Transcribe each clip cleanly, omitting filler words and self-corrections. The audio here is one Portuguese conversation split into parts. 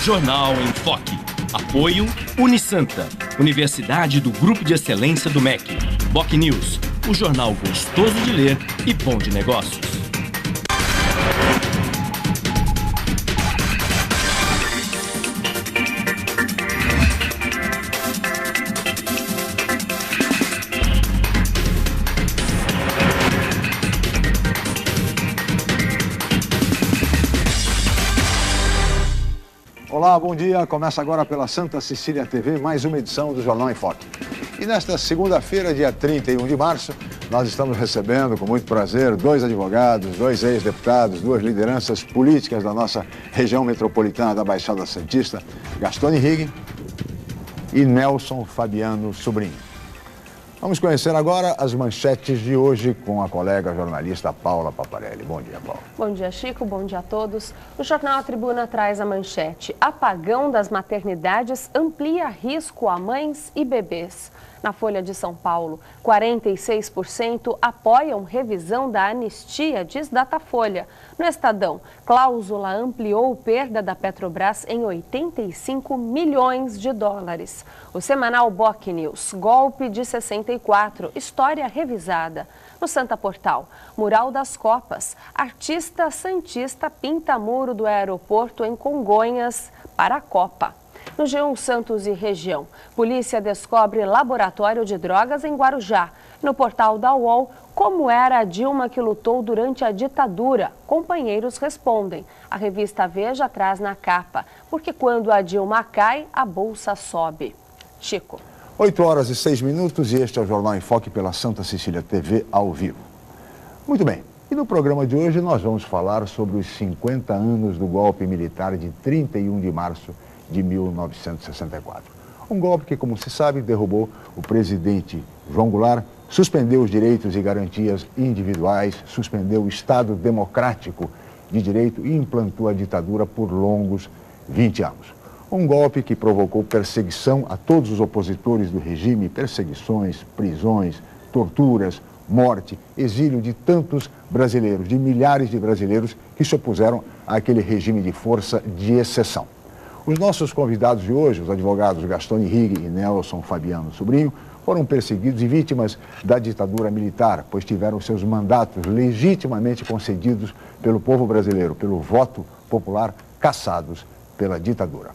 Jornal em Foque. Apoio Unisanta, Universidade do Grupo de Excelência do MEC. Boc News, o jornal gostoso de ler e bom de negócios. Olá, bom dia. Começa agora pela Santa Cecília TV mais uma edição do Jornal em Foque. E nesta segunda-feira, dia 31 de março, nós estamos recebendo com muito prazer dois advogados, dois ex-deputados, duas lideranças políticas da nossa região metropolitana da Baixada Santista, Gastone Rigg e Nelson Fabiano Sobrinho. Vamos conhecer agora as manchetes de hoje com a colega jornalista Paula Paparelli. Bom dia, Paula. Bom dia, Chico. Bom dia a todos. O jornal A Tribuna traz a manchete: apagão das maternidades amplia risco a mães e bebês. Na Folha de São Paulo, 46% apoiam revisão da anistia, diz Datafolha. No Estadão, cláusula ampliou perda da Petrobras em 85 milhões de dólares. O semanal Boc News, golpe de 64, história revisada. No Santa Portal, mural das Copas, artista santista pinta muro do aeroporto em Congonhas para a Copa. No G1 Santos e região, polícia descobre laboratório de drogas em Guarujá. No portal da UOL, como era a Dilma que lutou durante a ditadura? Companheiros respondem. A revista Veja traz na capa, porque quando a Dilma cai, a bolsa sobe. Chico. 8h06 e este é o Jornal em Foque pela Santa Cecília TV ao vivo. Muito bem, e no programa de hoje nós vamos falar sobre os 50 anos do golpe militar de 31 de março de 1964. Um golpe que, como se sabe, derrubou o presidente João Goulart, suspendeu os direitos e garantias individuais, suspendeu o Estado democrático de direito e implantou a ditadura por longos 20 anos. Um golpe que provocou perseguição a todos os opositores do regime, perseguições, prisões, torturas, morte, exílio de tantos brasileiros, de milhares de brasileiros que se opuseram àquele regime de força de exceção. Os nossos convidados de hoje, os advogados Gastone Rigg e Nelson Fabiano Sobrinho, foram perseguidos e vítimas da ditadura militar, pois tiveram seus mandatos legitimamente concedidos pelo povo brasileiro, pelo voto popular, cassados pela ditadura.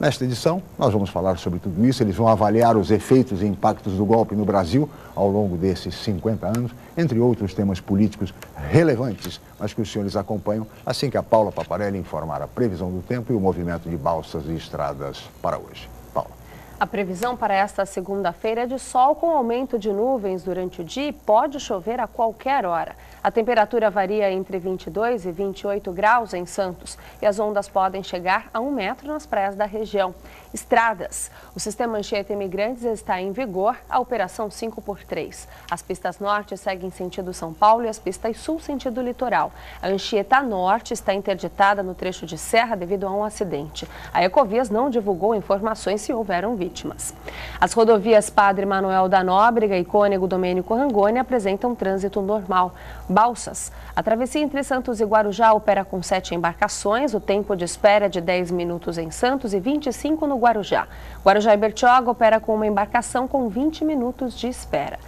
Nesta edição, nós vamos falar sobre tudo isso. Eles vão avaliar os efeitos e impactos do golpe no Brasil ao longo desses 50 anos, entre outros temas políticos relevantes, mas que os senhores acompanham assim que a Paula Paparelli informar a previsão do tempo e o movimento de balsas e estradas para hoje. Paula. A previsão para esta segunda-feira é de sol com aumento de nuvens durante o dia e pode chover a qualquer hora. A temperatura varia entre 22 e 28 graus em Santos e as ondas podem chegar a 1 metro nas praias da região. Estradas. O sistema Anchieta Imigrantes está em vigor, a operação 5x3. As pistas norte seguem sentido São Paulo e as pistas sul sentido litoral. A Anchieta Norte está interditada no trecho de serra devido a um acidente. A Ecovias não divulgou informações se houveram vítimas. As rodovias Padre Manuel da Nóbrega e Cônego Domênico Rangoni apresentam trânsito normal. Balsas. A travessia entre Santos e Guarujá opera com 7 embarcações. O tempo de espera é de 10 minutos em Santos e 25 no Guarujá. Guarujá e Bertioga opera com uma embarcação com 20 minutos de espera.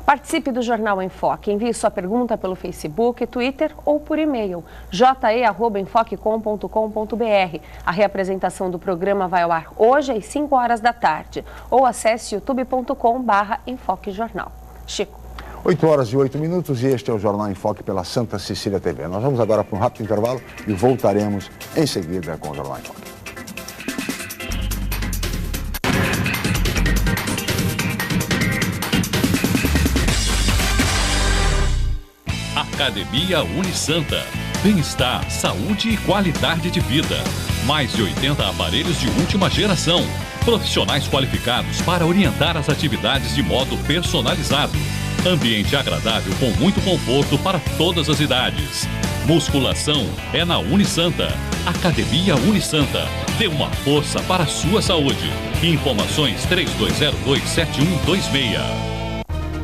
Participe do Jornal em Foque. Envie sua pergunta pelo Facebook, Twitter ou por e-mail je@enfoquecom.com.br. A reapresentação do programa vai ao ar hoje às 5 horas da tarde. Ou acesse youtube.com/enfoquejornal. Chico. 8h08 e este é o Jornal em Foque pela Santa Cecília TV. Nós vamos agora para um rápido intervalo e voltaremos em seguida com o Jornal em Foque. Academia Unisanta. Bem-estar, saúde e qualidade de vida. Mais de 80 aparelhos de última geração. Profissionais qualificados para orientar as atividades de modo personalizado. Ambiente agradável com muito conforto para todas as idades. Musculação é na Unisanta. Academia Unisanta. Dê uma força para a sua saúde. Informações 3202-7126.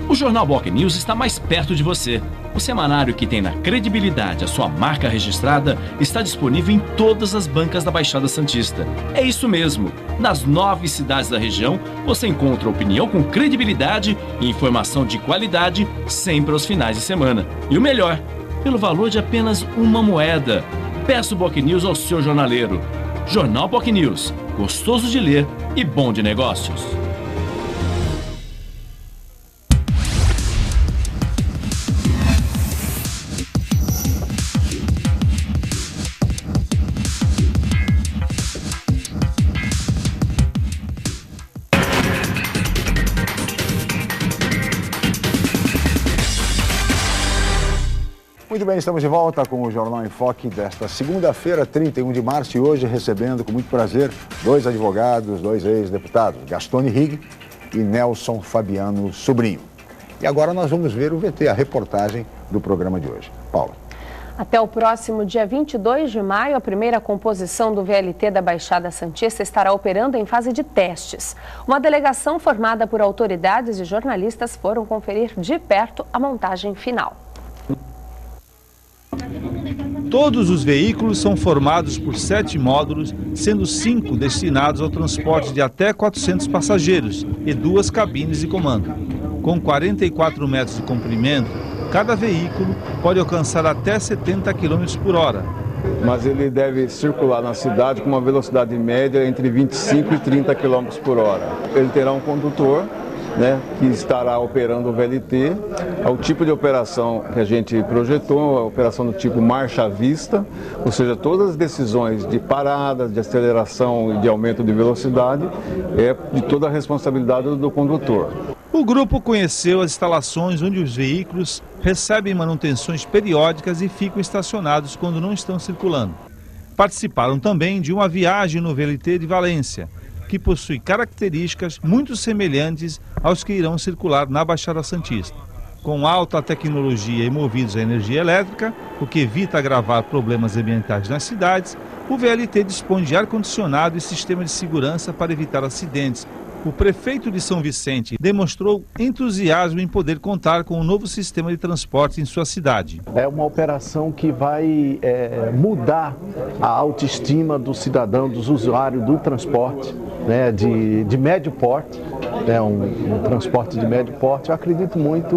O Jornal Boc News está mais perto de você. O semanário que tem na credibilidade a sua marca registrada está disponível em todas as bancas da Baixada Santista. É isso mesmo, nas 9 cidades da região você encontra opinião com credibilidade e informação de qualidade sempre aos finais de semana. E o melhor, pelo valor de apenas uma moeda. Peça o BocNews ao seu jornaleiro. Jornal BocNews, gostoso de ler e bom de negócios. Muito bem, estamos de volta com o Jornal em Foque desta segunda-feira, 31 de março, e hoje recebendo com muito prazer 2 advogados, 2 ex-deputados, Gastone Rigg e Nelson Fabiano Sobrinho. E agora nós vamos ver o VT, a reportagem do programa de hoje. Paula. Até o próximo dia 22 de maio, a primeira composição do VLT da Baixada Santista estará operando em fase de testes. Uma delegação formada por autoridades e jornalistas foram conferir de perto a montagem final. Todos os veículos são formados por 7 módulos, sendo 5 destinados ao transporte de até 400 passageiros e 2 cabines de comando. Com 44 metros de comprimento, cada veículo pode alcançar até 70 km por hora. Mas ele deve circular na cidade com uma velocidade média entre 25 e 30 km por hora. Ele terá um condutor, que estará operando o VLT. O tipo de operação que a gente projetou, a operação do tipo marcha à vista, ou seja, todas as decisões de parada, de aceleração e de aumento de velocidade é de toda a responsabilidade do condutor. O grupo conheceu as instalações onde os veículos recebem manutenções periódicas e ficam estacionados quando não estão circulando. Participaram também de uma viagem no VLT de Valência, que possui características muito semelhantes aos que irão circular na Baixada Santista. Com alta tecnologia e movidos a energia elétrica, o que evita agravar problemas ambientais nas cidades, o VLT dispõe de ar-condicionado e sistema de segurança para evitar acidentes. O prefeito de São Vicente demonstrou entusiasmo em poder contar com um novo sistema de transporte em sua cidade. É uma operação que vai mudar a autoestima do cidadão, dos usuários do transporte, de médio porte, um transporte de médio porte. Eu acredito muito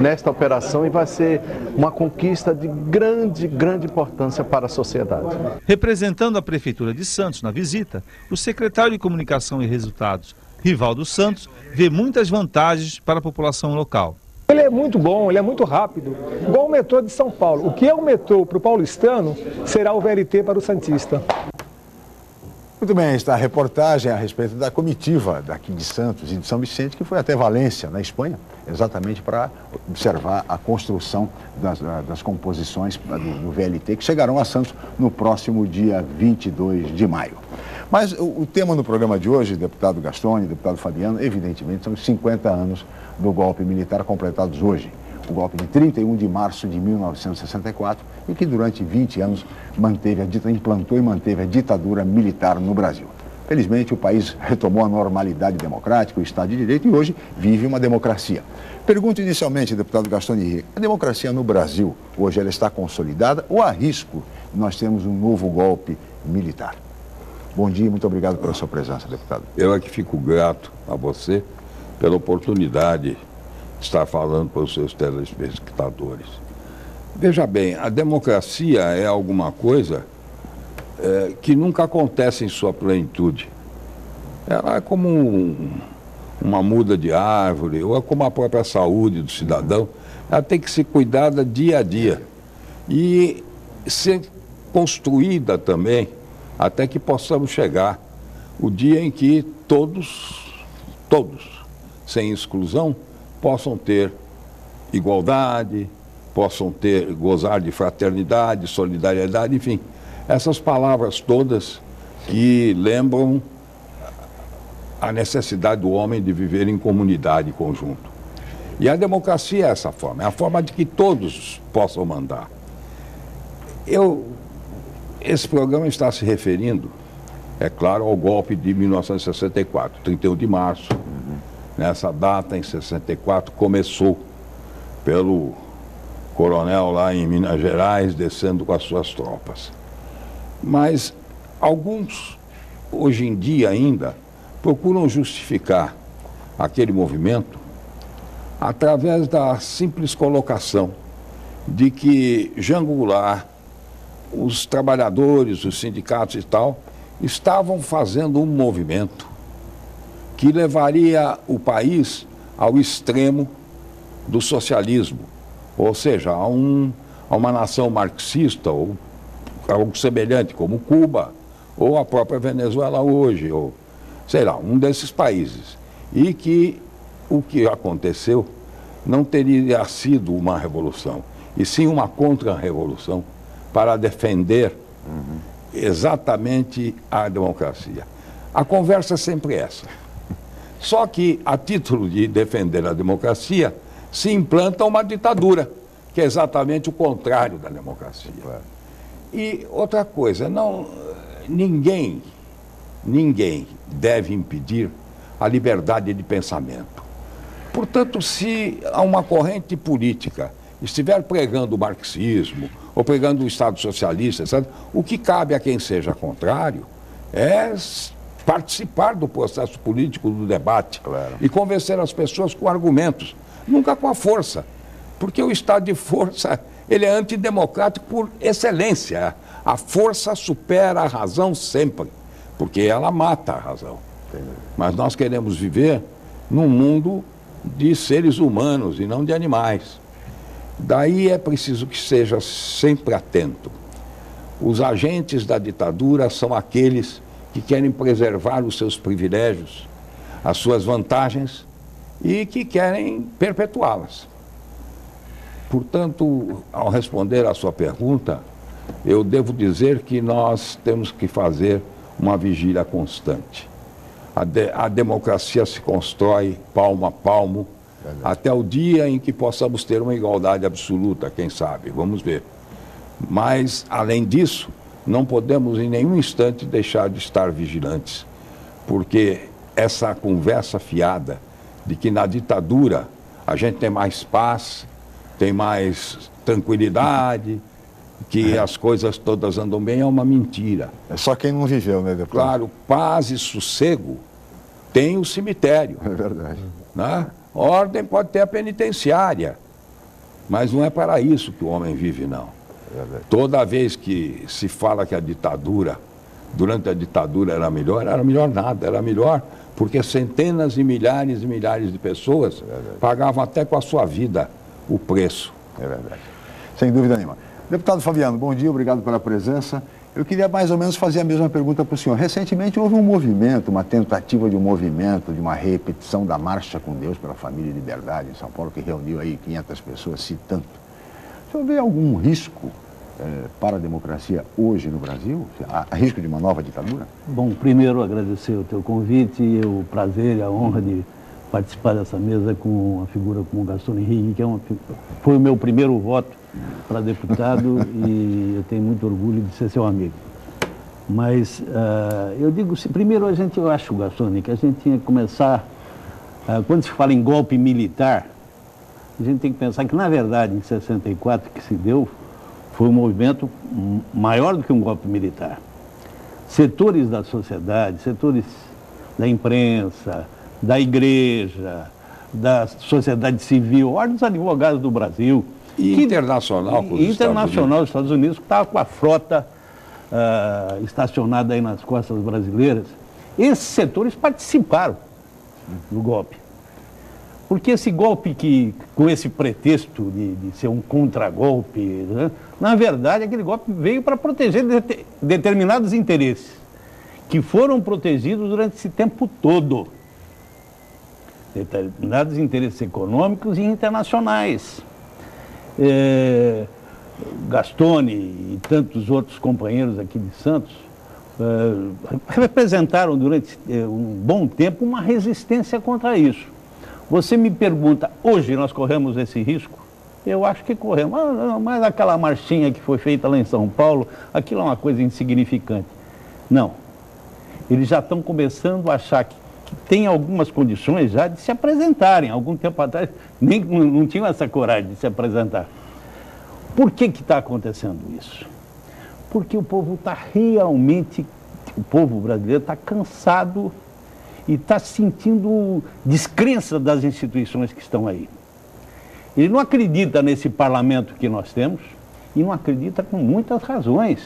nesta operação e vai ser uma conquista de grande importância para a sociedade. Representando a Prefeitura de Santos na visita, o secretário de Comunicação e Resultados, Rivaldo Santos, vê muitas vantagens para a população local. Ele é muito bom, ele é muito rápido, igual o metrô de São Paulo. O que é o metrô para o paulistano será o VLT para o santista. Muito bem, está a reportagem a respeito da comitiva daqui de Santos e de São Vicente, que foi até Valência, na Espanha, exatamente para observar a construção das composições do VLT, que chegarão a Santos no próximo dia 22 de maio. Mas o tema do programa de hoje, deputado Gastone, deputado Fabiano, evidentemente são os 50 anos do golpe militar completados hoje. O golpe de 31 de março de 1964 e que durante 20 anos implantou e manteve a ditadura militar no Brasil. Felizmente o país retomou a normalidade democrática, o Estado de Direito e hoje vive uma democracia. Pergunto inicialmente, deputado Gastone Rigg, a democracia no Brasil hoje ela está consolidada ou há risco de nós termos um novo golpe militar? Bom dia e muito obrigado pela sua presença, deputado. Eu é que fico grato a você pela oportunidade de estar falando para os seus telespectadores. Veja bem, a democracia é alguma coisa que nunca acontece em sua plenitude. Ela é como uma muda de árvore, ou é como a própria saúde do cidadão. Ela tem que ser cuidada dia a dia e ser construída também até que possamos chegar o dia em que todos, sem exclusão, possam ter igualdade, possam gozar de fraternidade, solidariedade, enfim, essas palavras todas que lembram a necessidade do homem de viver em comunidade e conjunto. E a democracia é essa forma, é a forma de que todos possam mandar. Esse programa está se referindo, é claro, ao golpe de 1964, 31 de março. Nessa data, em 64, começou pelo coronel lá em Minas Gerais, descendo com as suas tropas. Mas alguns, hoje em dia ainda, procuram justificar aquele movimento através da simples colocação de que Jango Goulart, os trabalhadores, os sindicatos e tal, estavam fazendo um movimento que levaria o país ao extremo do socialismo, ou seja, a uma nação marxista ou algo semelhante como Cuba ou a própria Venezuela hoje, ou sei lá, um desses países. E que o que aconteceu não teria sido uma revolução, e sim uma contra-revolução para defender exatamente a democracia. A conversa é sempre essa. Só que, a título de defender a democracia, se implanta uma ditadura, que é exatamente o contrário da democracia. E outra coisa, ninguém deve impedir a liberdade de pensamento. Portanto, se uma corrente política estiver pregando o marxismo ou pregando o Estado socialista, sabe, o que cabe a quem seja contrário é participar do processo político, do debate, e convencer as pessoas com argumentos, nunca com a força, porque o estado de força, ele é antidemocrático por excelência. A força supera a razão sempre, porque ela mata a razão. Mas nós queremos viver num mundo de seres humanos e não de animais. Daí é preciso que seja sempre atento. Os agentes da ditadura são aqueles que querem preservar os seus privilégios, as suas vantagens e que querem perpetuá-las. Portanto, ao responder à sua pergunta, eu devo dizer que nós temos que fazer uma vigília constante. A democracia se constrói palmo a palmo, até o dia em que possamos ter uma igualdade absoluta, quem sabe, vamos ver. Mas, além disso, não podemos em nenhum instante deixar de estar vigilantes, porque essa conversa fiada de que na ditadura a gente tem mais paz, tem mais tranquilidade, que as coisas todas andam bem, é uma mentira. É só quem não viveu, né, deputado? Claro, paz e sossego tem o cemitério. É verdade. Né? Ordem pode ter a penitenciária, mas não é para isso que o homem vive, não. É verdade. Toda vez que se fala que a ditadura, durante a ditadura era melhor nada, era melhor porque centenas e milhares de pessoas pagavam até com a sua vida o preço. É verdade. Sem dúvida nenhuma. Deputado Fabiano, bom dia, obrigado pela presença. Eu queria mais ou menos fazer a mesma pergunta para o senhor. Recentemente houve um movimento, uma tentativa de um movimento, de uma repetição da Marcha com Deus pela Família e Liberdade em São Paulo, que reuniu aí 500 pessoas, se tanto. O senhor vê algum risco para a democracia hoje no Brasil? Há risco de uma nova ditadura? Bom, primeiro agradecer o teu convite e o prazer e a honra de participar dessa mesa com uma figura como o Gastone Henrique, que foi o meu primeiro voto para deputado e eu tenho muito orgulho de ser seu amigo. Mas eu digo, primeiro eu acho, Gastone, que a gente tinha que começar, quando se fala em golpe militar, a gente tem que pensar que, na verdade, em 64, que se deu, foi um movimento maior do que um golpe militar. Setores da sociedade, setores da imprensa, da igreja, da sociedade civil, ordem dos advogados do Brasil. E internacional com os internacional, os Estados Unidos, que estava com a frota estacionada aí nas costas brasileiras. Esses setores participaram do golpe. Porque esse golpe que, com esse pretexto de ser um contragolpe, né, na verdade, aquele golpe veio para proteger determinados interesses, que foram protegidos durante esse tempo todo. Determinados interesses econômicos e internacionais. Gastone e tantos outros companheiros aqui de Santos representaram durante um bom tempo uma resistência contra isso. Você me pergunta, hoje nós corremos esse risco? Eu acho que corremos. Mas aquela marchinha que foi feita lá em São Paulo, aquilo é uma coisa insignificante. Não. Eles já estão começando a achar que tem algumas condições já de se apresentarem. Algum tempo atrás não tinham essa coragem de se apresentar. Por que está acontecendo isso? Porque o povo está realmente, o povo brasileiro está cansado e está sentindo descrença das instituições que estão aí. Ele não acredita nesse parlamento que nós temos e não acredita com muitas razões.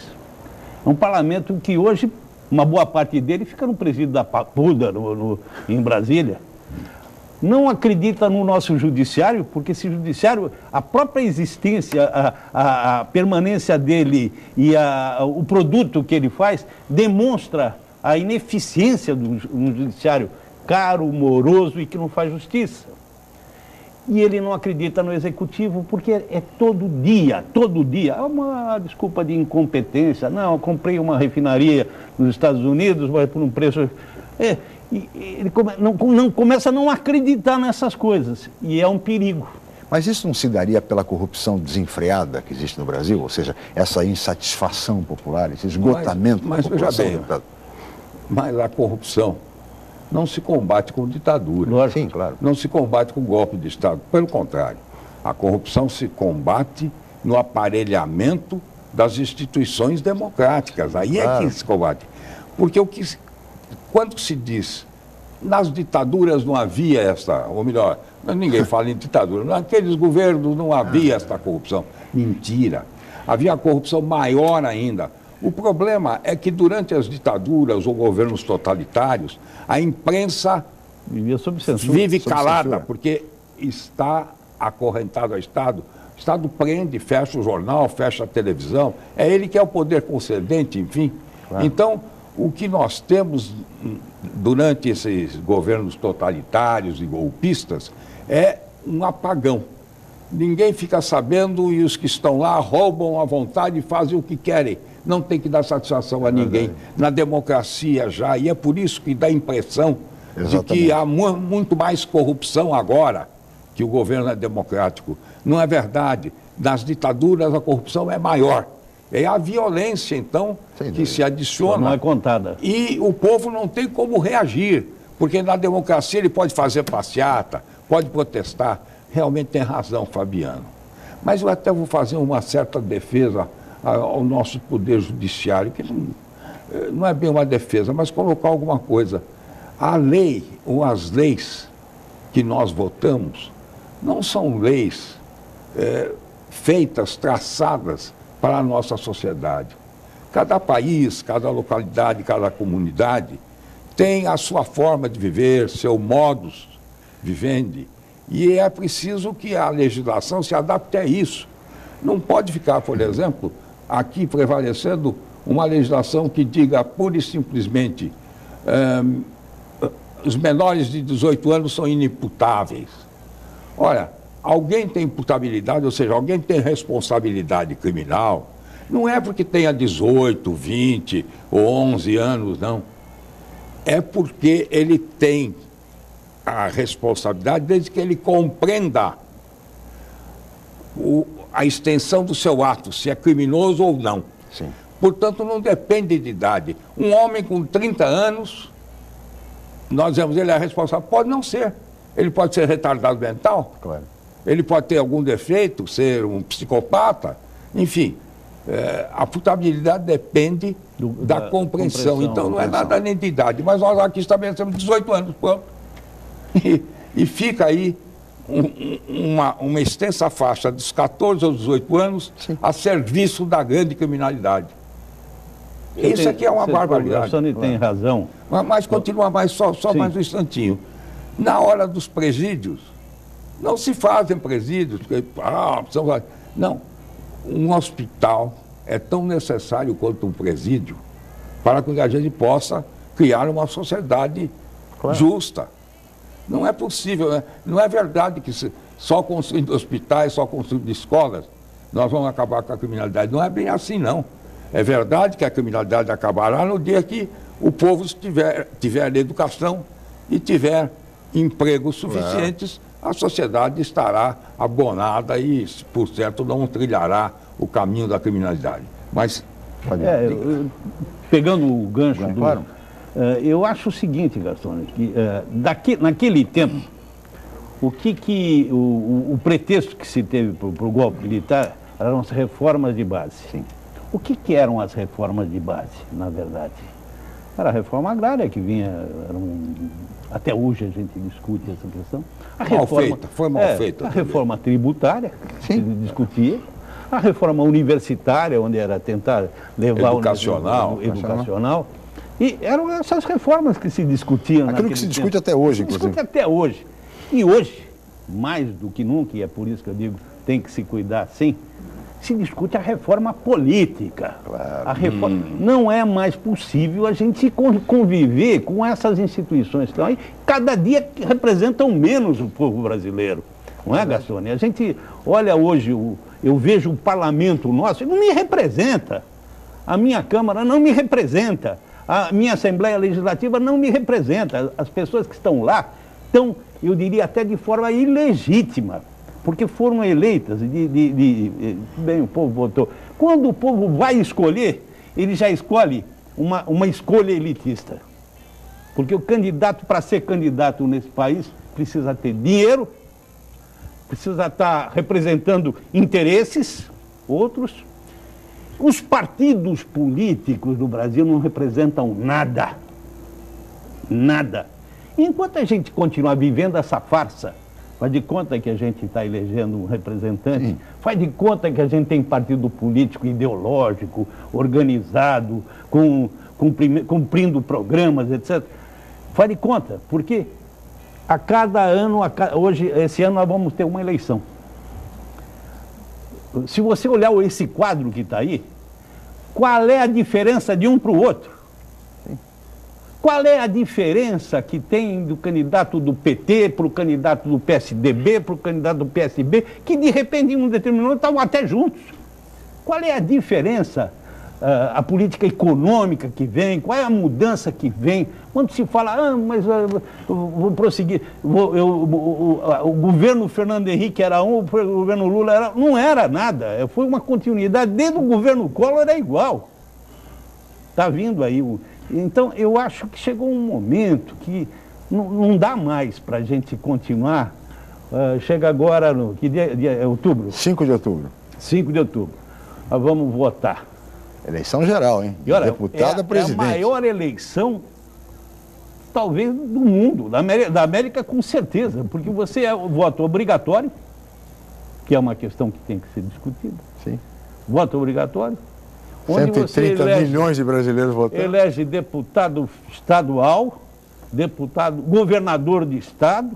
É um parlamento que hoje, uma boa parte dele fica no presídio da Papuda, em Brasília. Não acredita no nosso judiciário, porque esse judiciário, a própria existência, a permanência dele e o produto que ele faz, demonstra a ineficiência do judiciário caro, moroso e que não faz justiça. E ele não acredita no executivo, porque é todo dia. É uma desculpa de incompetência. Não, eu comprei uma refinaria nos Estados Unidos, vai por um preço... Ele começa a não acreditar nessas coisas, e é um perigo. Mas isso não se daria pela corrupção desenfreada que existe no Brasil? Ou seja, essa insatisfação popular, esse esgotamento da população? Veja bem, mas a corrupção não se combate com ditadura. Lógico. Sim, claro. Não se combate com golpe de Estado. Pelo contrário, a corrupção se combate no aparelhamento das instituições democráticas. Aí é que se combate. Porque quando se diz, nas ditaduras não havia esta, ou melhor, ninguém fala em ditadura, naqueles governos não havia esta corrupção. Mentira. Havia corrupção maior ainda. O problema é que durante as ditaduras ou governos totalitários, a imprensa vive calada, porque está acorrentado ao Estado. O Estado prende, fecha o jornal, fecha a televisão. É ele que é o poder concedente, enfim. Claro. Então, o que nós temos durante esses governos totalitários e golpistas é um apagão. Ninguém fica sabendo e os que estão lá roubam à vontade e fazem o que querem. Não tem que dar satisfação a ninguém. Na democracia já, e é por isso que dá a impressão de que há muito mais corrupção agora que o governo é democrático. Não é verdade. Nas ditaduras a corrupção é maior. É a violência, então, que se adiciona. Não é contada. E o povo não tem como reagir, porque na democracia ele pode fazer passeata, pode protestar. Realmente tem razão, Fabiano. Mas eu até vou fazer uma certa defesa ao nosso poder judiciário, que não é bem uma defesa, mas colocar alguma coisa. A lei ou as leis que nós votamos não são leis feitas, traçadas para a nossa sociedade. Cada país, cada localidade, cada comunidade tem a sua forma de viver, seu modus vivendi. E é preciso que a legislação se adapte a isso. Não pode ficar, por exemplo, aqui prevalecendo uma legislação que diga pura e simplesmente os menores de 18 anos são inimputáveis. Olha, alguém tem imputabilidade, ou seja, alguém tem responsabilidade criminal, não é porque tenha 18, 20 ou 11 anos, não. É porque ele tem a responsabilidade desde que ele compreenda a extensão do seu ato, se é criminoso ou não. Sim. Portanto, não depende de idade. Um homem com 30 anos, nós dizemos, ele é responsável. Pode não ser. Ele pode ser retardado mental. Claro. Ele pode ter algum defeito, ser um psicopata. Enfim, a putabilidade depende da compreensão. Então, não é nada nem de idade. Mas nós aqui estabelecemos 18 anos, pronto. E fica aí uma extensa faixa dos 14 aos 18 anos a serviço da grande criminalidade. Isso aqui é uma barbaridade. O Sônia tem razão. Mas continua mais, só mais um instantinho. Na hora dos presídios, não se fazem presídios, porque, não. Um hospital é tão necessário quanto um presídio para que a gente possa criar uma sociedade justa. Não é possível, né? Não é verdade que só construindo hospitais, só construindo escolas, nós vamos acabar com a criminalidade. Não é bem assim, não. É verdade que a criminalidade acabará no dia que o povo tiver educação e tiver empregos suficientes, a sociedade estará abonada e, por certo, não trilhará o caminho da criminalidade. Mas... pegando o gancho eu acho o seguinte, Gastone, que naquele tempo, o pretexto que se teve para o golpe militar Eram as reformas de base. Sim. O que eram as reformas de base, na verdade? Era a reforma agrária que vinha, até hoje a gente discute essa questão. Foi mal feita. A reforma tributária, se discutia. A reforma universitária, onde era tentar levar educacional. E eram essas reformas que se discutiam. Aquilo que se discute até hoje, inclusive. Se discute até hoje. E hoje, mais do que nunca, e é por isso que eu digo, tem que se cuidar sim, se discute a reforma política. Claro. A reforma... Não é mais possível a gente conviver com essas instituições que estão aí, cada dia representam menos o povo brasileiro. Não é, Gastone? A gente olha hoje, eu vejo o parlamento nosso, ele não me representa. A minha Câmara não me representa. A minha Assembleia Legislativa não me representa. As pessoas que estão lá estão, eu diria, até de forma ilegítima, porque foram eleitas, bem, o povo votou. Quando o povo vai escolher, ele já escolhe uma escolha elitista. Porque o candidato, para ser candidato nesse país, precisa ter dinheiro, precisa estar representando interesses, outros. Os partidos políticos do Brasil não representam nada. Nada. Enquanto a gente continuar vivendo essa farsa, faz de conta que a gente está elegendo um representante, sim, faz de conta que a gente tem partido político ideológico, organizado, cumprindo programas, etc. Faz de conta, porque a cada ano, hoje, esse ano nós vamos ter uma eleição. Se você olhar esse quadro que está aí, qual é a diferença de um para o outro? Qual é a diferença que tem do candidato do PT para o candidato do PSDB, para o candidato do PSB, que de repente em um determinado momento estavam até juntos? Qual é a diferença, a política econômica que vem, qual é a mudança que vem? Quando se fala, mas eu vou prosseguir, o governo Fernando Henrique era um, o governo Lula era... Não era nada, foi uma continuidade, desde o governo Collor era igual. Está vindo aí o... Então, eu acho que chegou um momento que não dá mais para a gente continuar. Chega agora, que dia é outubro? 5 de outubro. 5 de outubro. Nós vamos votar. Eleição geral, hein? E olha, deputado a presidente. É a maior eleição, talvez, do mundo, da América com certeza, porque você é o voto obrigatório, que é uma questão que tem que ser discutida. Sim. Voto obrigatório. 130 milhões de brasileiros votando. Elege deputado estadual, governador de estado,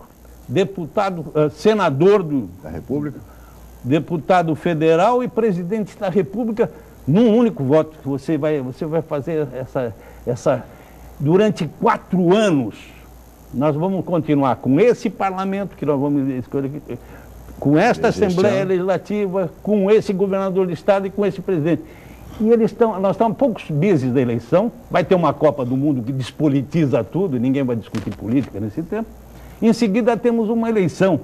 senador da República, deputado federal e presidente da República num único voto. Você vai fazer essa durante 4 anos. Nós vamos continuar com esse parlamento que nós vamos escolher, com esta Assembleia Legislativa, com esse governador de estado e com esse presidente. E nós estamos poucos meses da eleição, vai ter uma Copa do Mundo que despolitiza tudo, e ninguém vai discutir política nesse tempo. Em seguida temos uma eleição.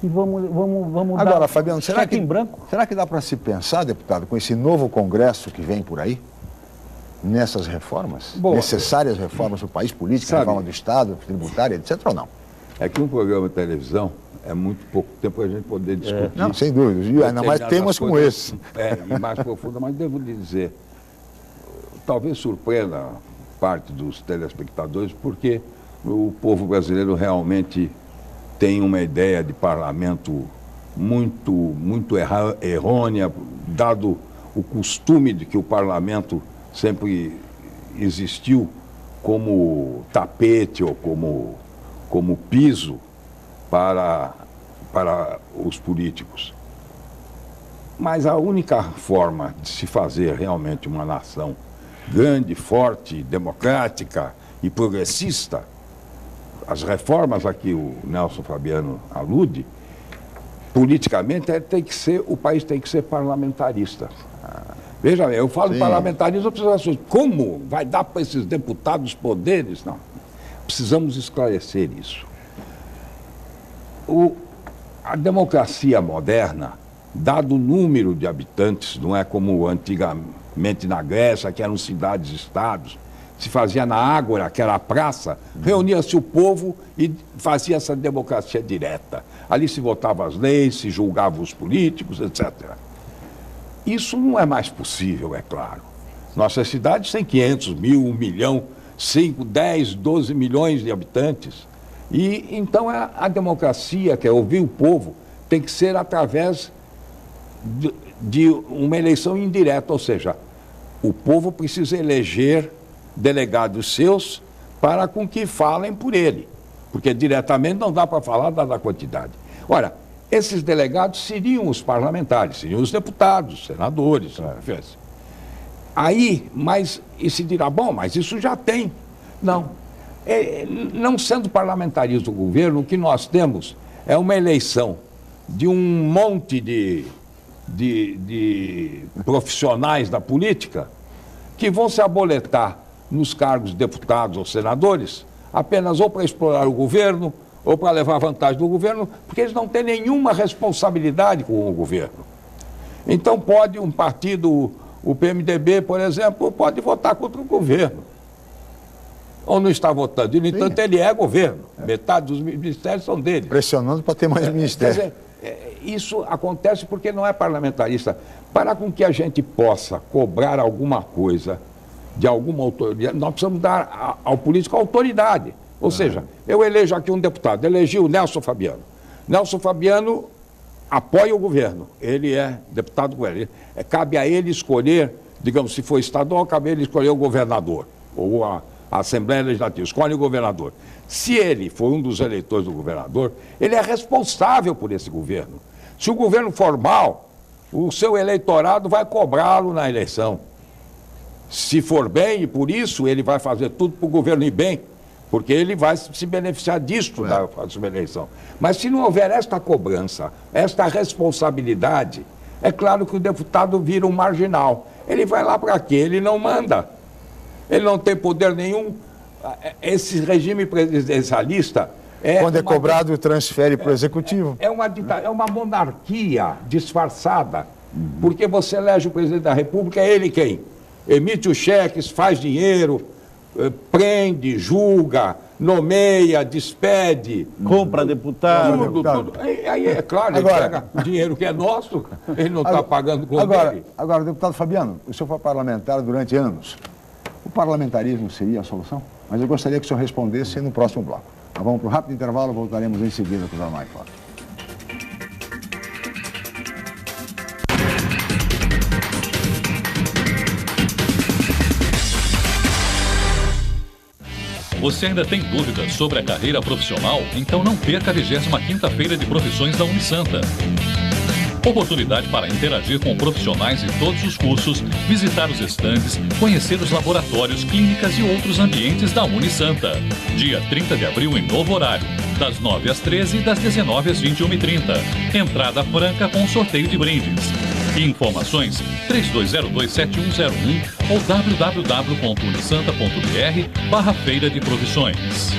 E vamos agora, dar Fabiano, será que dá para se pensar, deputado, com esse novo Congresso que vem por aí, nessas reformas? Necessárias reformas para o país, política, reforma do Estado, tributária, etc. ou não? É que um programa de televisão é muito pouco tempo para a gente poder discutir. Não, sem dúvida. E ainda mais temas como esse. E mais profunda, mas devo lhe dizer, talvez surpreenda parte dos telespectadores, porque o povo brasileiro realmente tem uma ideia de parlamento muito errônea, dado o costume de que o parlamento sempre existiu como tapete ou como piso para os políticos. Mas a única forma de se fazer realmente uma nação grande, forte, democrática e progressista, as reformas a que o Nelson Fabiano alude, politicamente o país tem que ser parlamentarista. Veja bem, eu falo parlamentarismo, como vai dar para esses deputados poderes? Não. Precisamos esclarecer isso. A democracia moderna, dado o número de habitantes, não é como antigamente na Grécia, que eram cidades-estados, se fazia na Ágora, que era a praça, reunia-se o povo e fazia essa democracia direta. Ali se votavam as leis, se julgavam os políticos, etc. Isso não é mais possível, é claro. Nossas cidades têm 500 mil, 1 milhão, 5, 10, 12 milhões de habitantes. E então a democracia, que é ouvir o povo, tem que ser através de uma eleição indireta, ou seja, o povo precisa eleger delegados seus para com que falem por ele, porque diretamente não dá para falar da quantidade. Ora, esses delegados seriam os parlamentares, seriam os deputados, senadores, aí, e se dirá, bom, mas isso já tem. Não. Não sendo parlamentarismo do governo, o que nós temos é uma eleição de um monte de profissionais da política que vão se aboletar nos cargos de deputados ou senadores apenas ou para explorar o governo ou para levar vantagem do governo, porque eles não têm nenhuma responsabilidade com o governo. Então pode um partido, o PMDB, por exemplo, pode votar contra o governo. Ou não está votando. E, no entanto, ele é governo. Metade dos ministérios são dele. Pressionando para ter mais ministério. Quer dizer, isso acontece porque não é parlamentarista. Para com que a gente possa cobrar alguma coisa de alguma autoridade, nós precisamos dar ao político autoridade. Ou seja, eu elejo aqui um deputado, elegi o Nelson Fabiano. Nelson Fabiano apoia o governo, ele é deputado do governo. Cabe a ele escolher, digamos, se for estadual, cabe a ele escolher o governador, ou a Assembleia Legislativa, escolhe o governador. Se ele for um dos eleitores do governador, ele é responsável por esse governo. Se o governo for mal, o seu eleitorado vai cobrá-lo na eleição. Se for bem, e por isso ele vai fazer tudo para o governo ir bem, porque ele vai se beneficiar disto da próxima eleição. Mas se não houver esta cobrança, esta responsabilidade, é claro que o deputado vira um marginal. Ele vai lá para quê? Ele não manda. Ele não tem poder nenhum. Esse regime presidencialista quando é cobrado, transfere para o executivo. É uma monarquia disfarçada, porque você elege o presidente da República, é ele quem? Emite os cheques, faz dinheiro, prende, julga, nomeia, despede. Compra deputado. Tudo. Aí é claro, ele pega o dinheiro que é nosso, ele não está pagando com ele. Agora, deputado Fabiano, o senhor foi parlamentar durante anos. O parlamentarismo seria a solução? Mas eu gostaria que o senhor respondesse no próximo bloco. Nós vamos para um rápido intervalo, voltaremos em seguida com o Jornal em Foque. Você ainda tem dúvidas sobre a carreira profissional? Então não perca a 25ª Feira de Profissões da Unisanta. Oportunidade para interagir com profissionais de todos os cursos, visitar os estandes, conhecer os laboratórios, clínicas e outros ambientes da Unisanta. Dia 30 de abril em novo horário, das 9 às 13 e das 19 às 21h30. Entrada franca com sorteio de brindes. Informações 3202-7101 ou www.unisanta.br/feira de profissões.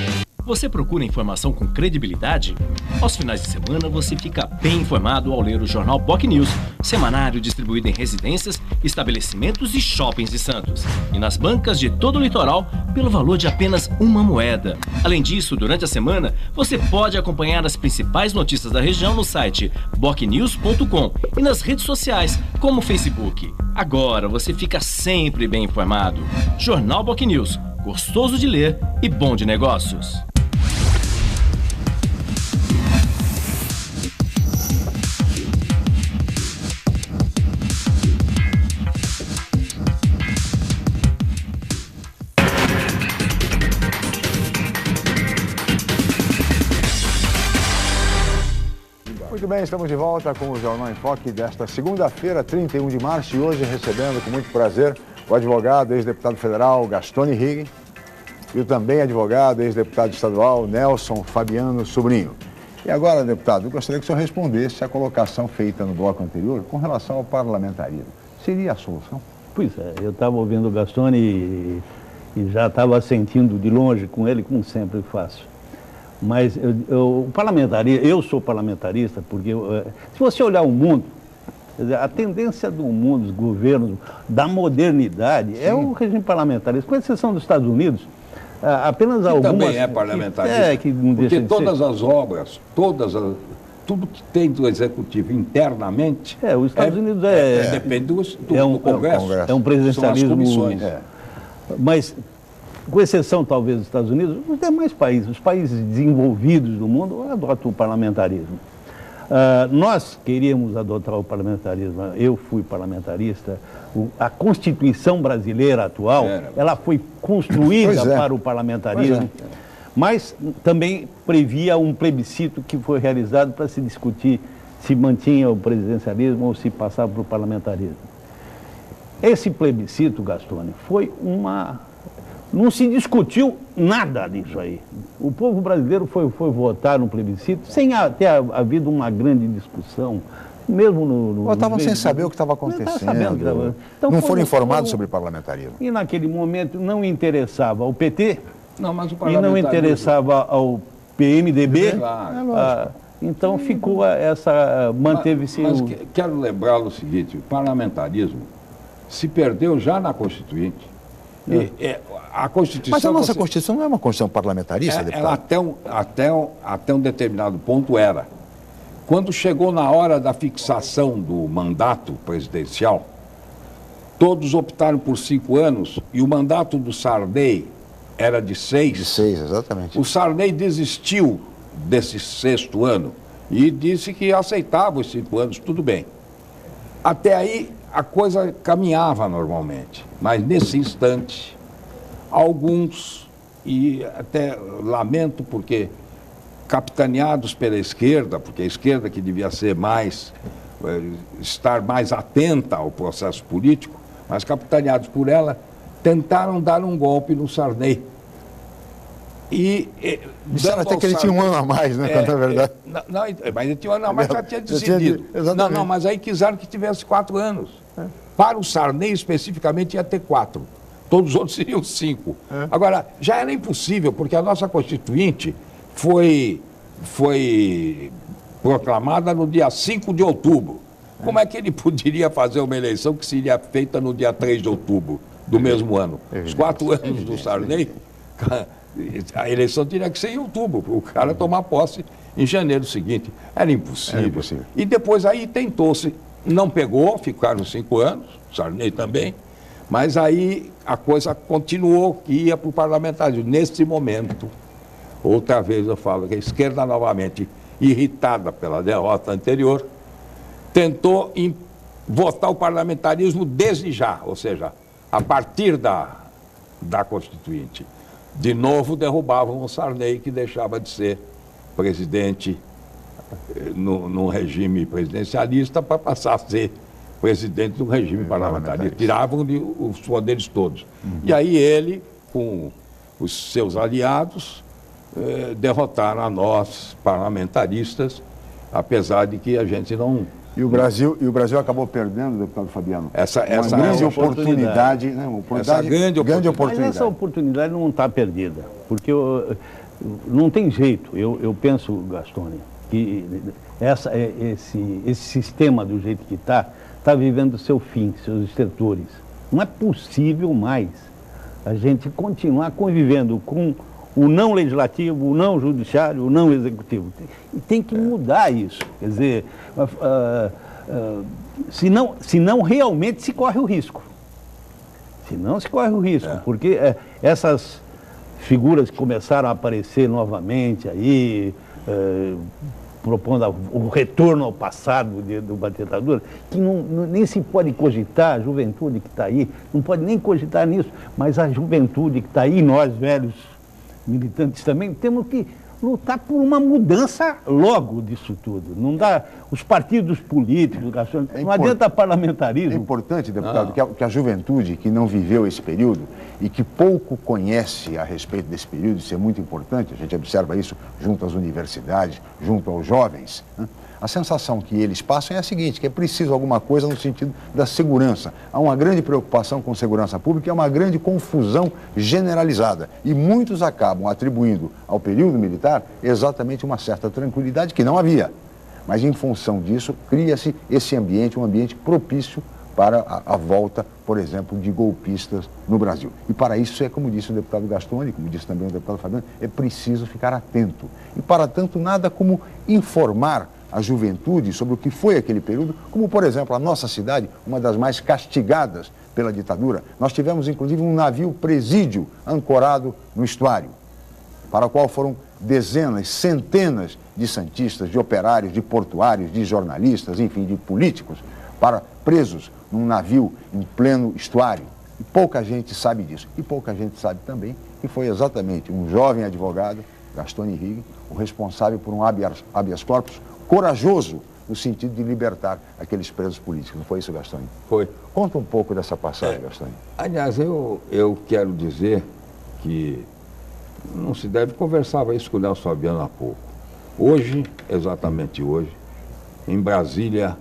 Você procura informação com credibilidade? Aos finais de semana você fica bem informado ao ler o jornal BOC News, semanário distribuído em residências, estabelecimentos e shoppings de Santos. E nas bancas de todo o litoral, pelo valor de apenas uma moeda. Além disso, durante a semana, você pode acompanhar as principais notícias da região no site bocnews.com e nas redes sociais, como o Facebook. Agora você fica sempre bem informado. Jornal BOC News, gostoso de ler e bom de negócios. Muito bem, estamos de volta com o Jornal em Foque desta segunda-feira, 31 de março, e hoje recebendo com muito prazer o advogado, ex-deputado federal Gastone Rigg e o também advogado, ex-deputado estadual Nelson Fabiano Sobrinho. E agora, deputado, eu gostaria que o senhor respondesse a colocação feita no bloco anterior com relação ao parlamentarismo. Seria a solução? Pois é, eu estava ouvindo o Gastone e já estava sentindo de longe com ele, como sempre faço. Mas eu sou parlamentarista porque se você olhar o mundo, Quer dizer, a tendência do mundo, dos governos, da modernidade, é o regime parlamentarista, com exceção dos Estados Unidos. Apenas que algumas... também é parlamentarista, que não porque deixa de todas ser. as obras, tudo que tem do executivo internamente... Os Estados Unidos depende do Congresso. É um presidencialismo... São as comissões. Mas, com exceção talvez dos Estados Unidos, os demais países, os países desenvolvidos do mundo, adotam o parlamentarismo. Nós queríamos adotar o parlamentarismo, eu fui parlamentarista, a Constituição brasileira atual, ela foi construída para o parlamentarismo, mas também previa um plebiscito que foi realizado para se discutir se mantinha o presidencialismo ou se passava para o parlamentarismo. Esse plebiscito, Gastone, foi uma... Não se discutiu nada disso aí. O povo brasileiro foi votar no plebiscito sem ter havido uma grande discussão, mesmo no... Estavam sem saber o que estava acontecendo. Então, não foram informados sobre parlamentarismo. E naquele momento não interessava ao PT mas o e não interessava ao PMDB. Então ficou manteve-se... Mas quero lembrá-lo o seguinte, o parlamentarismo se perdeu já na Constituinte. A Constituição... Mas a nossa Constituição não é uma Constituição parlamentarista, deputado? Ela até um determinado ponto era. Quando chegou na hora da fixação do mandato presidencial, todos optaram por 5 anos e o mandato do Sarney era de 6. De 6, exatamente. O Sarney desistiu desse 6º ano e disse que aceitava os 5 anos, tudo bem. Até aí a coisa caminhava normalmente, mas nesse instante, alguns, e até lamento porque capitaneados pela esquerda, porque a esquerda que devia ser estar mais atenta ao processo político, mas capitaneados por ela, tentaram dar um golpe no Sarney. Disseram até que ele tinha 1 ano a mais, né? Quando é verdade. Mas ele tinha 1 ano a mais, já tinha decidido. Mas aí quiseram que tivesse 4 anos. Para o Sarney, especificamente, ia ter 4. Todos os outros seriam 5. Agora, já era impossível, porque a nossa Constituinte foi proclamada no dia 5 de outubro. Como é que ele poderia fazer uma eleição que seria feita no dia 3 de outubro do mesmo ano? Os 4 anos do Sarney, a eleição teria que ser em outubro, para o cara tomar posse em janeiro seguinte. Era impossível. E depois aí tentou-se, não pegou, ficaram 5 anos, Sarney também, mas aí a coisa continuou que ia para o parlamentarismo. Nesse momento, outra vez eu falo que a esquerda novamente, irritada pela derrota anterior, tentou votar o parlamentarismo desde já, ou seja, a partir da Constituinte. De novo derrubavam o Sarney, que deixava de ser presidente no regime presidencialista para passar a ser presidente do regime parlamentarista. Tiravam-lhe os poderes todos. E aí ele, com os seus aliados, derrotaram a nós, parlamentaristas, apesar de que a gente não... E o Brasil acabou perdendo, deputado Fabiano, essa grande oportunidade, né? Essa grande oportunidade. Mas essa oportunidade não está perdida, porque não tem jeito. Eu penso, Gastone, que esse sistema do jeito que está vivendo seu fim, seus estertores. Não é possível mais a gente continuar convivendo com o não legislativo, o não judiciário, o não executivo. E tem que mudar isso. Quer dizer, senão realmente se corre o risco. Senão se corre o risco, porque essas figuras que começaram a aparecer novamente aí, propondo o retorno ao passado de uma ditadura, que nem se pode cogitar, a juventude que está aí, não pode nem cogitar nisso, mas a juventude que está aí, nós velhos militantes também, temos que lutar por uma mudança logo disso tudo. Não dá, os partidos políticos, não adianta parlamentarismo. É importante, deputado, que a juventude que não viveu esse período e que pouco conhece a respeito desse período, isso é muito importante, a gente observa isso junto às universidades, junto aos jovens, né? A sensação que eles passam é a seguinte, que é preciso alguma coisa no sentido da segurança. Há uma grande preocupação com segurança pública e há uma grande confusão generalizada. E muitos acabam atribuindo ao período militar exatamente uma certa tranquilidade que não havia. Mas em função disso, cria-se esse ambiente, um ambiente propício para a volta, por exemplo, de golpistas no Brasil. E para isso, é como disse o deputado Gastone, como disse também o deputado Fabiano, é preciso ficar atento. E para tanto, nada como informar a juventude sobre o que foi aquele período, como, por exemplo, a nossa cidade, uma das mais castigadas pela ditadura. Nós tivemos, inclusive, um navio presídio ancorado no estuário, para o qual foram dezenas, centenas de santistas, de operários, de portuários, de jornalistas, enfim, de políticos, presos num navio em pleno estuário. E pouca gente sabe disso. E pouca gente sabe também que foi exatamente um jovem advogado, Gastone Righi, o responsável por um habeas corpus corajoso no sentido de libertar aqueles presos políticos. Não foi isso, Gastone? Foi. Conta um pouco dessa passagem, Gastone. Aliás, eu quero dizer que não se deve, conversava isso com o Nelson Fabiano há pouco. Hoje, exatamente hoje, em Brasília,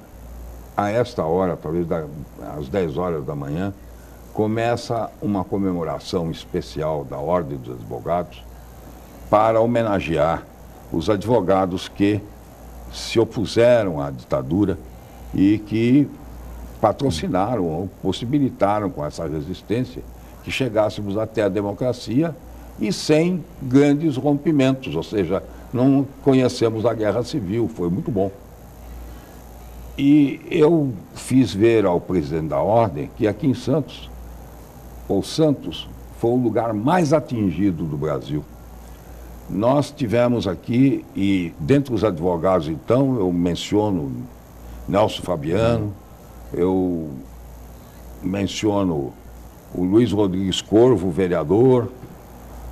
a esta hora, talvez às 10 horas da manhã, começa uma comemoração especial da Ordem dos Advogados para homenagear os advogados que se opuseram à ditadura e que patrocinaram ou possibilitaram com essa resistência que chegássemos até a democracia e sem grandes rompimentos, ou seja, não conhecemos a guerra civil, foi muito bom. E eu fiz ver ao presidente da Ordem que aqui em Santos, ou Santos, foi o lugar mais atingido do Brasil. Nós tivemos aqui, e dentre os advogados, então, eu menciono Nelson Fabiano, eu menciono o Luiz Rodrigues Corvo, vereador,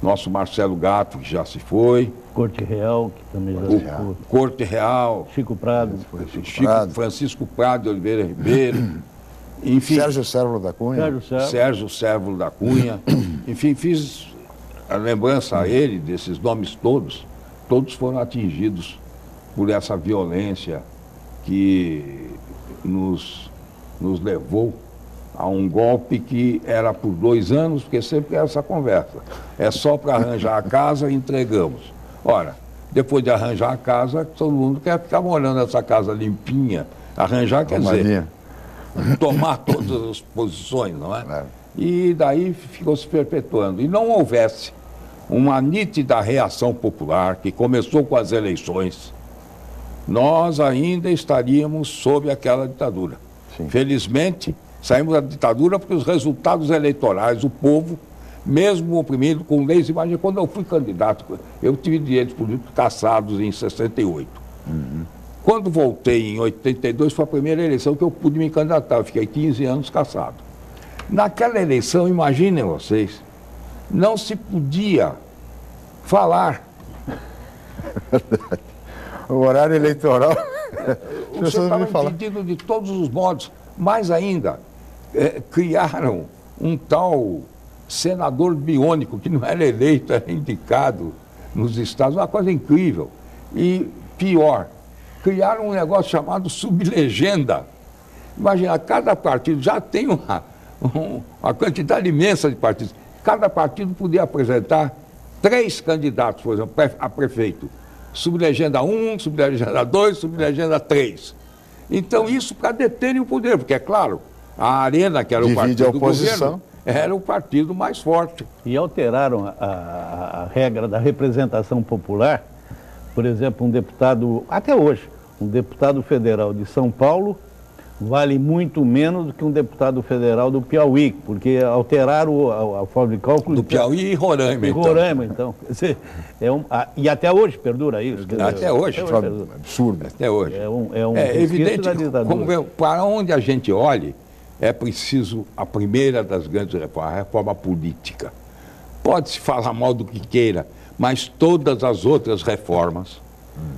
nosso Marcelo Gato, que já se foi. Corte Real, que também já se foi. Corte Real. Chico Prado. Francisco Prado de Oliveira Ribeiro. Enfim, Sérgio Sérvulo da Cunha. Sérgio Sérvulo da Cunha. Enfim, fiz a lembrança a ele desses nomes todos. Todos foram atingidos por essa violência que nos levou a um golpe que era por 2 anos, porque sempre é essa conversa. É só para arranjar a casa e entregamos. Ora, depois de arranjar a casa, todo mundo quer ficar morando nessa casa limpinha. Arranjar quer dizer tomar todas as posições, não é? E daí ficou se perpetuando. E não houvesse uma nítida reação popular que começou com as eleições, nós ainda estaríamos sob aquela ditadura. Sim. Felizmente, saímos da ditadura porque os resultados eleitorais, o povo, mesmo oprimido com leis, imagina, quando eu fui candidato, eu tive direitos políticos cassados em 68. Quando voltei em 82, foi a primeira eleição que eu pude me candidatar, eu fiquei 15 anos cassado. Naquela eleição, imaginem vocês, não se podia falar. O horário eleitoral, você estava impedido de todos os modos. Mais ainda, criaram um tal senador biônico, que não era eleito, era indicado nos estados, uma coisa incrível. E pior, criaram um negócio chamado sublegenda. Imagina, cada partido já tem uma quantidade imensa de partidos. Cada partido podia apresentar 3 candidatos, por exemplo, a prefeito. Sublegenda 1, sublegenda 2, sublegenda 3. Então, isso para deterem o poder, porque, é claro, a Arena, que era o partido do governo, era o partido mais forte. E alteraram a regra da representação popular. Por exemplo, um deputado, até hoje, um deputado federal de São Paulo vale muito menos do que um deputado federal do Piauí, porque alteraram a forma de cálculo. Do Piauí e Roraima, então. Roraima, então. E até hoje perdura isso. Até hoje. É um absurdo. Até hoje. É evidente que, para onde a gente olhe, é preciso a primeira das grandes reformas, a reforma política. Pode-se falar mal do que queira, mas todas as outras reformas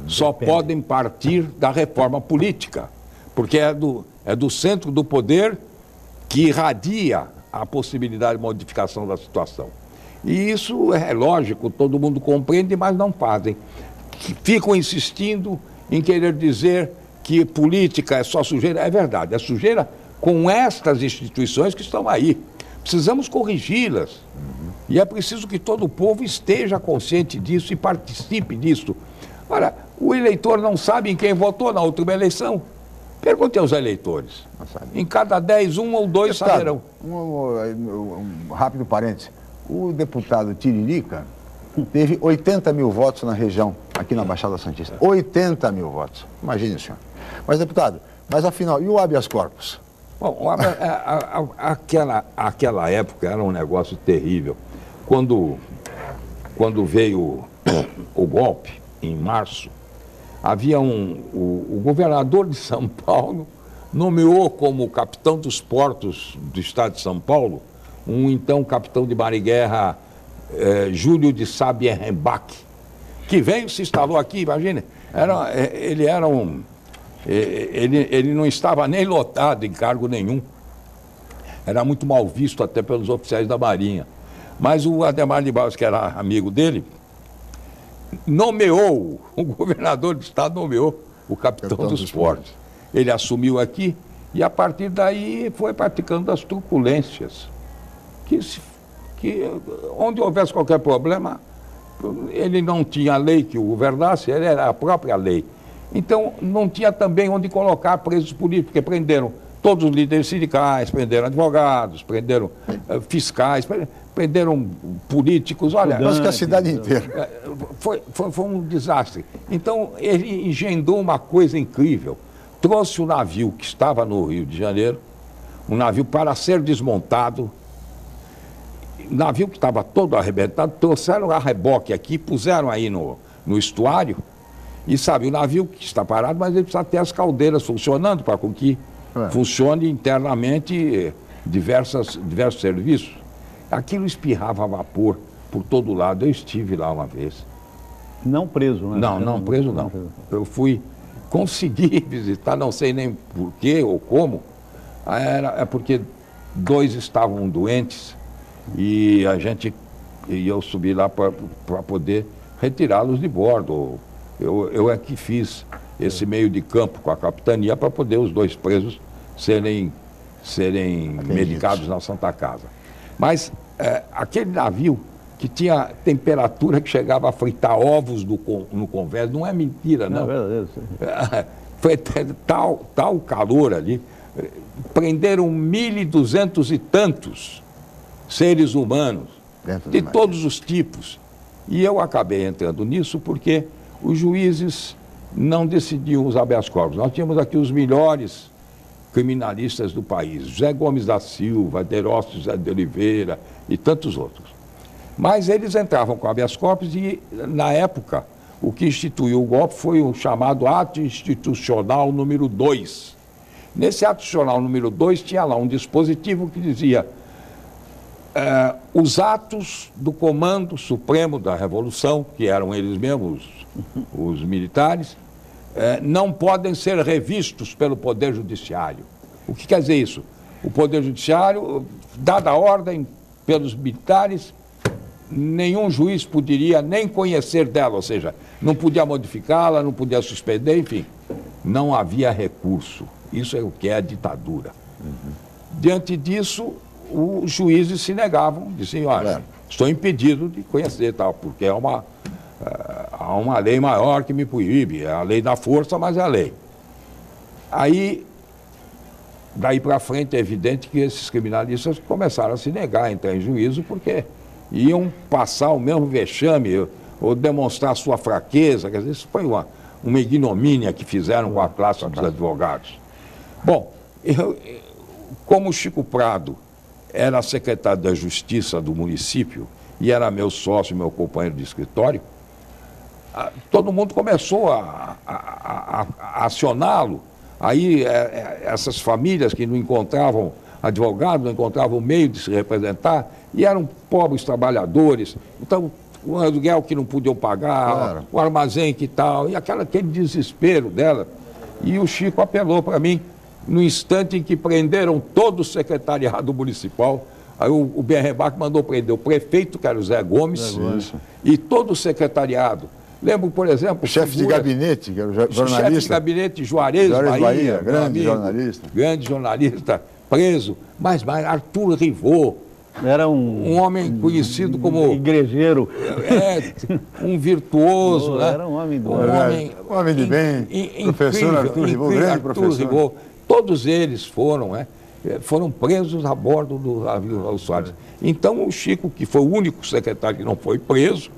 só podem partir da reforma política, porque é do centro do poder que irradia a possibilidade de modificação da situação. E isso é lógico, todo mundo compreende, mas não fazem. Ficam insistindo em querer dizer que política é só sujeira. É verdade, é sujeira com estas instituições que estão aí. Precisamos corrigi-las. E é preciso que todo o povo esteja consciente disso e participe disso. Ora, O eleitor não sabe em quem votou na última eleição. Pergunte aos eleitores. Em cada 10, 1 ou 2 saberão. Um rápido parênteses. O deputado Tiririca teve 80 mil votos na região, aqui na Baixada Santista. 80 mil votos. Imagine, senhor. Mas, deputado, mas afinal, e o habeas corpus? Bom, aquela época era um negócio terrível. Quando veio o golpe, em março, havia o governador de São Paulo nomeou como capitão dos portos do estado de São Paulo um então capitão de mar-e-guerra, Júlio de Sabierenbach, que veio, se instalou aqui, imagine. Ele não estava nem lotado em cargo nenhum. Era muito mal visto até pelos oficiais da Marinha. Mas o Adhemar de Barros, que era amigo dele, nomeou, o governador do estado nomeou o capitão dos portos. Ele assumiu aqui e a partir daí foi praticando as truculências. Que onde houvesse qualquer problema, ele não tinha lei que o governasse, ele era a própria lei. Então não tinha também onde colocar presos políticos, porque prenderam todos os líderes sindicais, prenderam advogados, prenderam fiscais, prenderam políticos, olha... Quase que a cidade inteira. Foi um desastre. Então, ele engendrou uma coisa incrível. Trouxe o navio que estava no Rio de Janeiro, um navio para ser desmontado, navio que estava todo arrebentado, trouxeram a reboque aqui, puseram aí no estuário, e sabe, o navio que está parado, mas ele precisa ter as caldeiras funcionando para que funcione internamente diversos serviços. Aquilo espirrava vapor por todo lado. Eu estive lá uma vez. Não preso, né? Não, preso não. Eu consegui visitar, não sei nem porquê ou como. É porque 2 estavam doentes e eu subi lá para poder retirá-los de bordo. Eu é que fiz esse meio de campo com a capitania para poder os 2 presos serem medicados na Santa Casa. Mas aquele navio que tinha temperatura que chegava a fritar ovos no convés, não é mentira, não. Foi tal calor ali. Prenderam 1.200 e tantos seres humanos, de todos os tipos. E eu acabei entrando nisso porque os juízes não decidiam os habeas corpus. Nós tínhamos aqui os melhores criminalistas do país, José Gomes da Silva, Derócio José de Oliveira e tantos outros. Mas eles entravam com habeas corpus e, na época, o que instituiu o golpe foi o chamado Ato Institucional número 2. Nesse Ato Institucional número 2 tinha lá um dispositivo que dizia os atos do Comando Supremo da Revolução, que eram eles mesmos, os militares, não podem ser revistos pelo Poder Judiciário. O que quer dizer isso? O Poder Judiciário, dada a ordem pelos militares, nenhum juiz poderia nem conhecer dela, ou seja, não podia modificá-la, não podia suspender, enfim. Não havia recurso. Isso é o que é a ditadura. Diante disso, os juízes se negavam, diziam, olha, estou impedido de conhecer, tal, porque há uma lei maior que me proíbe, é a lei da força, mas é a lei. Aí, daí para frente, é evidente que esses criminalistas começaram a se negar a entrar em juízo, porque iam passar o mesmo vexame, ou demonstrar sua fraqueza, quer dizer, isso foi uma ignomínia que fizeram com a classe dos advogados. Bom, como o Chico Prado era secretário da Justiça do município e era meu sócio, meu companheiro de escritório, todo mundo começou a acioná-lo. Aí essas famílias que não encontravam advogado, não encontravam meio de se representar, e eram pobres trabalhadores. Então, o aluguel que não podiam pagar, o armazém que tal, e aquele desespero dela. E o Chico apelou para mim, no instante em que prenderam todo o secretariado municipal. Aí o Berrebac mandou prender o prefeito, que era o Zé Gomes, e todo o secretariado. Lembro, por exemplo... O chefe de gabinete, que era o jornalista. O chefe de gabinete, Juarez Bahia, grande jornalista. Grande jornalista, preso. Mas Arthur Rivot, Era um homem conhecido como... igrejeiro. Um virtuoso. Né? Era um homem do... Um homem de bem, professor Arthur Ribot, grande professor. Todos eles foram presos a bordo do navio Raul Soares. Então o Chico, que foi o único secretário que não foi preso,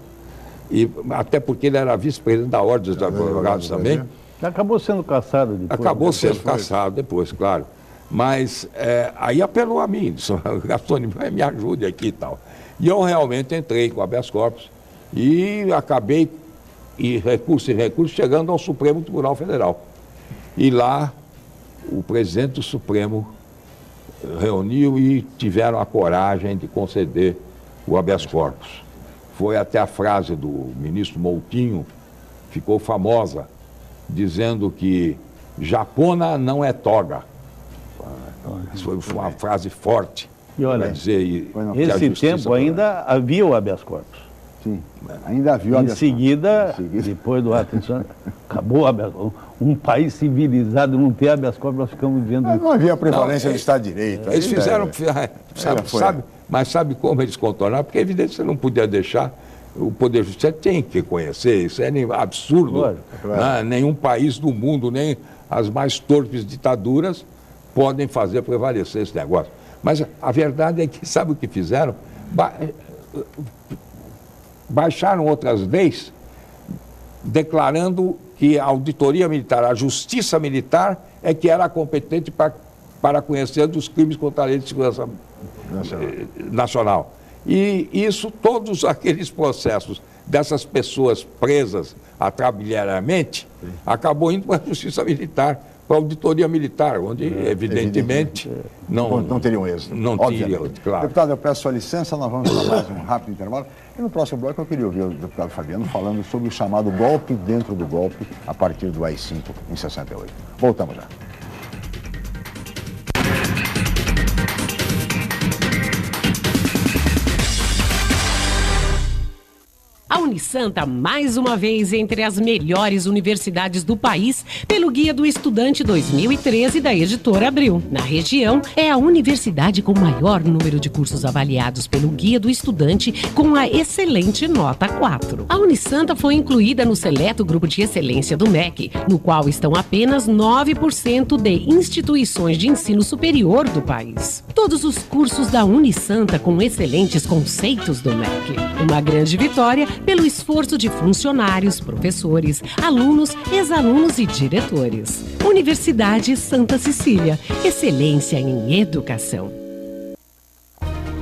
e até porque ele era vice-presidente da Ordem dos Advogados também. Acabou sendo caçado depois. Acabou sendo caçado depois, claro. Mas aí apelou a mim, disse, Gastone, me ajude aqui e tal. E eu realmente entrei com habeas corpus e acabei, recurso, chegando ao Supremo Tribunal Federal. E lá o presidente do Supremo reuniu e tiveram a coragem de conceder o habeas corpus. Foi até a frase do ministro Moutinho, ficou famosa, dizendo que japona não é toga. Isso foi uma frase forte. E olha, dizer, esse tempo ainda havia o habeas corpus. Sim, ainda havia o habeas corpus. Em seguida, depois do ato, acabou o habeas corpus. Um país civilizado não ter habeas corpus, nós ficamos vivendo... Não havia a prevalência do Estado de Direito. Eles fizeram, sabe como eles contornaram? Porque é evidente que você não podia deixar, o Poder Judiciário tem que conhecer, isso é absurdo. Claro. Né? Nenhum país do mundo, nem as mais torpes ditaduras, podem fazer prevalecer esse negócio. Mas a verdade é que, sabe o que fizeram? Baixaram outras leis, declarando que a auditoria militar, a justiça militar, é que era competente para conhecer dos crimes contra a lei de segurança nacional. E isso, todos aqueles processos dessas pessoas presas atrabiliarmente, acabou indo para a justiça militar, para a auditoria militar, onde, evidentemente, não teriam êxito. Não teria, claro. Deputado, eu peço sua licença, nós vamos para mais um rápido intervalo. E no próximo bloco eu queria ouvir o deputado Fabiano falando sobre o chamado golpe dentro do golpe, a partir do AI-5 em 68. Voltamos já. A Unisanta, mais uma vez, entre as melhores universidades do país, pelo Guia do Estudante 2013 da Editora Abril. Na região, é a universidade com maior número de cursos avaliados pelo Guia do Estudante, com a excelente nota 4. A Unisanta foi incluída no seleto grupo de excelência do MEC, no qual estão apenas 9% de instituições de ensino superior do país. Todos os cursos da Unisanta com excelentes conceitos do MEC. Uma grande vitória pelo esforço de funcionários, professores, alunos, ex-alunos e diretores. Universidade Santa Cecília, excelência em educação.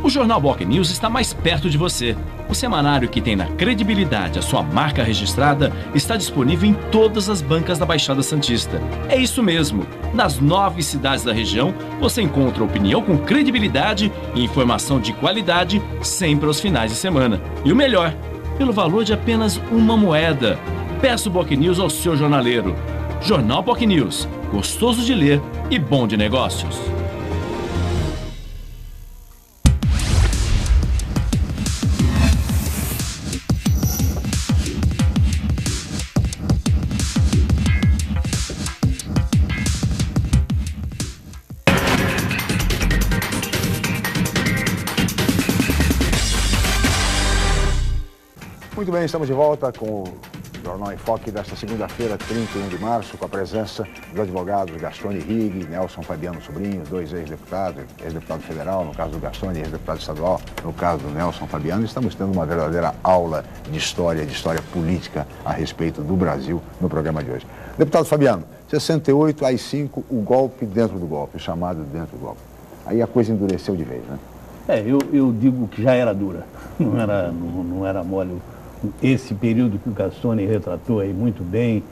O Jornal Boc News está mais perto de você. O semanário que tem na credibilidade a sua marca registrada está disponível em todas as bancas da Baixada Santista. É isso mesmo. Nas 9 cidades da região, você encontra opinião com credibilidade e informação de qualidade sempre aos finais de semana. E o melhor, pelo valor de apenas uma moeda. Peça o Boc News ao seu jornaleiro. Jornal Boc News, gostoso de ler e bom de negócios. Muito bem, estamos de volta com o Jornal em Foque desta segunda-feira, 31 de março, com a presença dos advogados Gastone Rigg, Nelson Fabiano Sobrinho, 2 ex-deputados, ex-deputado federal, no caso do Gastone, ex-deputado estadual, no caso do Nelson Fabiano. Estamos tendo uma verdadeira aula de história política a respeito do Brasil no programa de hoje. Deputado Fabiano, 68, AI-5, o golpe dentro do golpe, o chamado dentro do golpe. Aí a coisa endureceu de vez, né? Eu digo que já era dura, não era mole. Esse período que o Gastone retratou aí muito bem,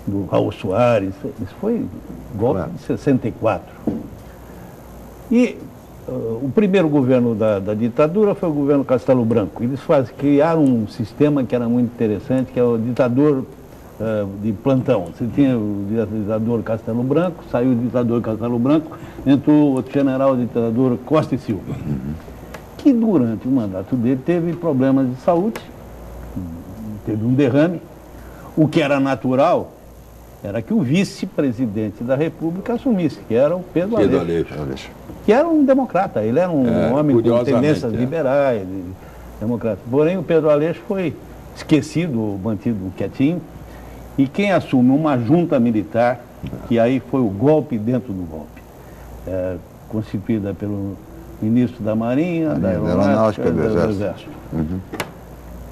do Raul Soares, isso foi golpe de 64. E o primeiro governo da ditadura foi o governo Castelo Branco. Eles criaram um sistema que era muito interessante, que é o ditador de plantão. Você tinha o ditador Castelo Branco, saiu o ditador Castelo Branco, entrou o general ditador Costa e Silva, que durante o mandato dele teve problemas de saúde, teve um derrame, o que era natural, era que o vice-presidente da República assumisse, que era o Pedro Aleixo, que era um democrata, ele era um homem com tendências liberais, democrata. Porém, o Pedro Aleixo foi esquecido, mantido quietinho, e quem assume uma junta militar, que aí foi o golpe dentro do golpe, constituída pelo ministro da Marinha, da Aeronáutica e do Exército.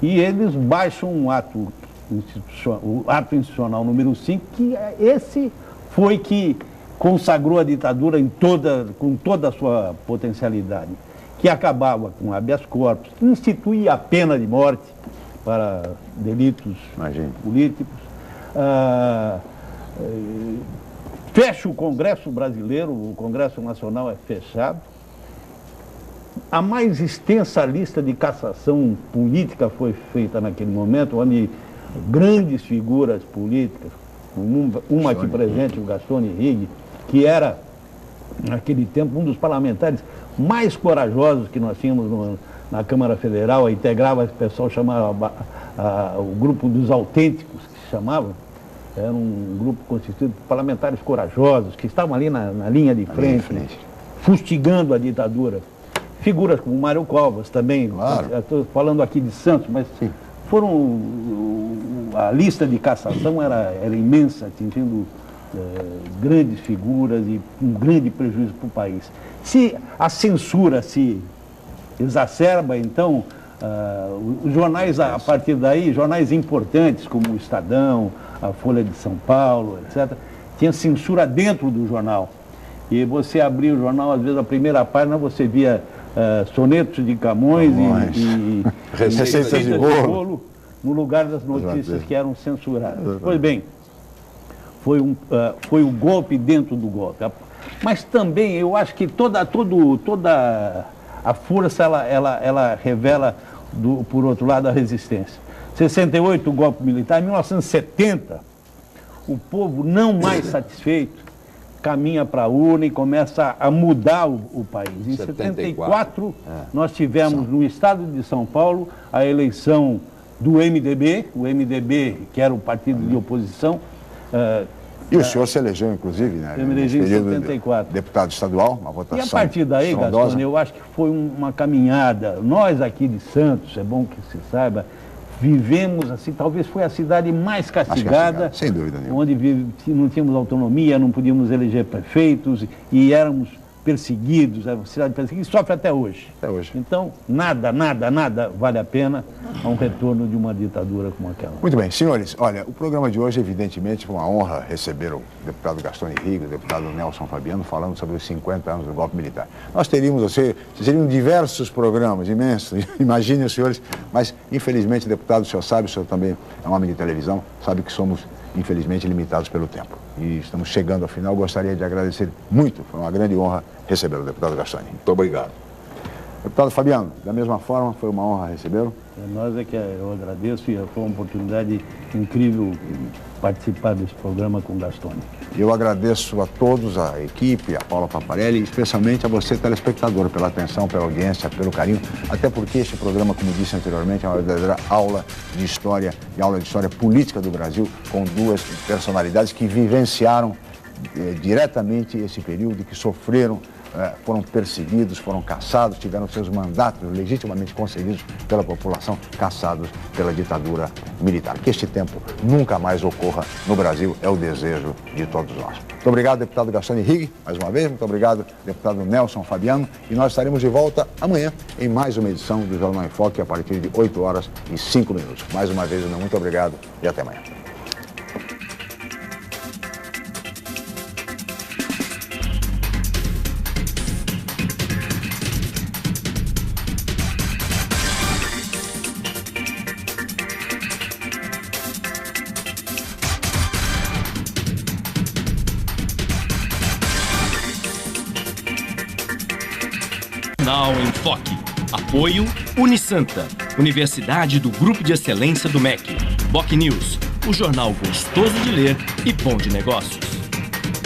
E eles baixam um ato institucional número 5, que esse foi que consagrou a ditadura com toda a sua potencialidade, que acabava com habeas corpus, que instituía a pena de morte para delitos políticos, fecha o Congresso brasileiro, o Congresso Nacional é fechado. A mais extensa lista de cassação política foi feita naquele momento, onde grandes figuras políticas, uma aqui presente, o Gastone Rigg, que era, naquele tempo, um dos parlamentares mais corajosos que nós tínhamos na Câmara Federal, integrava, o pessoal chamava o grupo dos autênticos, que se chamava. Era um grupo constituído por parlamentares corajosos, que estavam ali na linha de frente, fustigando a ditadura. Figuras como Mário Covas também, estou falando aqui de Santos, mas foram, a lista de cassação era imensa, atingindo grandes figuras e um grande prejuízo para o país. Se a censura se exacerba, então, os jornais, a partir daí, jornais importantes como o Estadão, a Folha de São Paulo, etc., tinha censura dentro do jornal. E você abria o jornal, às vezes, a primeira página, você via sonetos de Camões e receitas de bolo no lugar das notícias que eram censuradas. Pois bem, foi o golpe dentro do golpe. Mas também eu acho que toda a força ela revela, por outro lado, a resistência. 68, o golpe militar. Em 1970, o povo, não mais satisfeito, caminha para a urna e começa a mudar o país. Em 74, nós tivemos no estado de São Paulo a eleição do MDB, o MDB, que era o partido de oposição. E o senhor se elegeu, inclusive, né? Eu me elegi em 74. Deputado estadual, uma votação. E a partir daí, Gastone, eu acho que foi uma caminhada. Nós aqui de Santos, é bom que se saiba, vivemos assim, talvez foi a cidade mais castigada, sem dúvida nenhuma, onde não tínhamos autonomia, não podíamos eleger prefeitos e éramos perseguidos, era uma cidade perseguida e sofre até hoje. Então, nada vale a pena a um retorno de uma ditadura como aquela. Muito bem, senhores, olha, o programa de hoje, evidentemente, foi uma honra receber o deputado Gastone Rigg, o deputado Nelson Fabiano, falando sobre os 50 anos do golpe militar. Nós seriam diversos programas, imensos, imaginem os senhores, mas, infelizmente, deputado, o senhor sabe, o senhor também é um homem de televisão, sabe que somos, infelizmente, limitados pelo tempo. E estamos chegando ao final. Gostaria de agradecer muito, foi uma grande honra receber o deputado Gastone. Muito obrigado. Deputado Fabiano, da mesma forma, foi uma honra recebê-lo. Nós é que eu agradeço e foi uma oportunidade incrível participar desse programa com o Gastone. Eu agradeço a todos, a equipe, a Paula Paparelli, e especialmente a você, telespectador, pela atenção, pela audiência, pelo carinho, até porque este programa, como disse anteriormente, é uma verdadeira aula de história e aula de história política do Brasil, com duas personalidades que vivenciaram diretamente esse período e que sofreram, foram perseguidos, foram caçados, tiveram seus mandatos legitimamente concedidos pela população, caçados pela ditadura militar. Que este tempo nunca mais ocorra no Brasil é o desejo de todos nós. Muito obrigado, deputado Gastone Rigg, mais uma vez. Muito obrigado, deputado Nelson Fabiano. E nós estaremos de volta amanhã em mais uma edição do Jornal em Foque a partir de 8h05. Mais uma vez, muito obrigado e até amanhã. Jornal em Foque. Apoio Unisanta, Universidade do Grupo de Excelência do MEC. BocNews, o jornal gostoso de ler e bom de negócios.